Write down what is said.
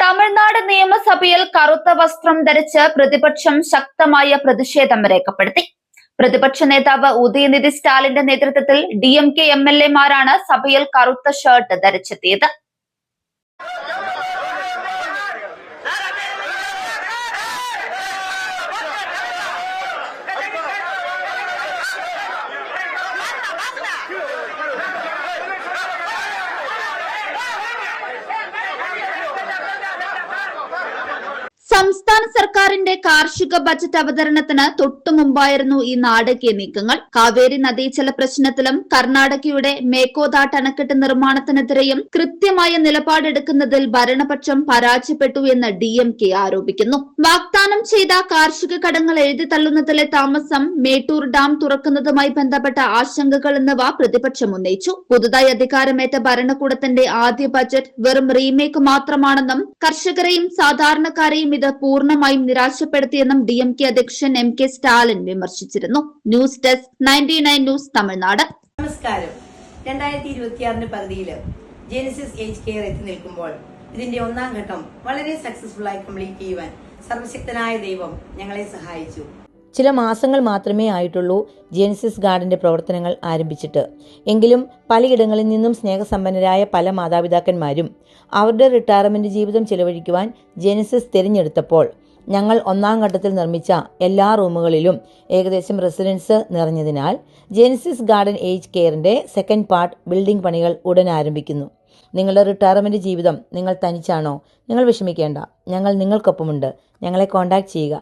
തമിഴ്നാട് നിയമസഭയിൽ കറുത്ത വസ്ത്രം ധരിച്ച് പ്രതിപക്ഷം ശക്തമായ പ്രതിഷേധം രേഖപ്പെടുത്തി. പ്രതിപക്ഷ നേതാവ് ഉദയനിധി സ്റ്റാലിന്റെ നേതൃത്വത്തിൽ DMK MLA മാരാണ് സഭയിൽ കറുത്ത ഷർട്ട് ധരിച്ചെത്തിയത്. സംസ്ഥാന സർക്കാരിന്റെ കാർഷിക ബജറ്റ് അവതരണത്തിന് തൊട്ടുമുമ്പായിരുന്നു ഈ നാടകീയ നീക്കങ്ങൾ. കാവേരി നദീജല പ്രശ്നത്തിലും കർണാടകയുടെ മേക്കോദാട്ട് അണക്കെട്ട് നിർമ്മാണത്തിനെതിരെയും കൃത്യമായ നിലപാടെടുക്കുന്നതിൽ ഭരണപക്ഷം പരാജയപ്പെട്ടു എന്ന് DMK ആരോപിക്കുന്നു. വാഗ്ദാനം ചെയ്ത കാർഷിക കടങ്ങൾ എഴുതി തള്ളുന്നതിലെ താമസം, മേട്ടൂർ ഡാം തുറക്കുന്നതുമായി ബന്ധപ്പെട്ട ആശങ്കകൾ എന്നിവ പ്രതിപക്ഷം ഉന്നയിച്ചു. പുതുതായി അധികാരമേറ്റ ഭരണകൂടത്തിന്റെ ആദ്യ ബജറ്റ് വെറും റീമേക്ക് മാത്രമാണെന്നും കർഷകരെയും സാധാരണക്കാരെയും ഇത് പൂർണ്ണമായും നിരാശപ്പെടുത്തിയെന്നും DMK അധ്യക്ഷൻ MK സ്റ്റാലിൻ വിമർശിച്ചിരുന്നു. News desk 99 news Tamil. നമസ്കാരം. 2026 പകുതിയിൽ ജെനസിസ് ഏജ് കെയർ എത്തി നിൽക്കുമ്പോൾ ഇതിന്റെ ഒന്നാം ഘട്ടം വളരെ സക്സസ്ഫുൾ ആയി കംപ്ലീറ്റ് ചെയ്യുവാൻ സർവശക്തനായ ദൈവം ഞങ്ങളെ സഹായിച്ചു. ചില മാസങ്ങൾ മാത്രമേ ആയിട്ടുള്ളൂ ജെനസിസ് ഗാർഡന്റെ പ്രവർത്തനങ്ങൾ ആരംഭിച്ചിട്ട്. എങ്കിലും പലയിടങ്ങളിൽ നിന്നും സ്നേഹസമ്പന്നരായ പല മാതാപിതാക്കന്മാരും അവരുടെ റിട്ടയർമെന്റ് ജീവിതം ചെലവഴിക്കുവാൻ ജെനസിസ് തിരഞ്ഞെടുത്തപ്പോൾ ഞങ്ങൾ ഒന്നാം ഘട്ടത്തിൽ നിർമ്മിച്ച എല്ലാ റൂമുകളിലും ഏകദേശം റെസിഡൻസ് നിറഞ്ഞതിനാൽ ജെനസിസ് ഗാർഡൻ ഏജ് കെയറിന്റെ സെക്കൻഡ് പാർട്ട് ബിൽഡിംഗ് പണികൾ ഉടൻ ആരംഭിക്കുന്നു. നിങ്ങളുടെ റിട്ടയർമെന്റ് ജീവിതം നിങ്ങൾ തനിച്ചാണോ? നിങ്ങൾ വിഷമിക്കേണ്ട, ഞങ്ങൾ നിങ്ങൾക്കൊപ്പമുണ്ട്. ഞങ്ങളെ കോൺടാക്ട് ചെയ്യുക.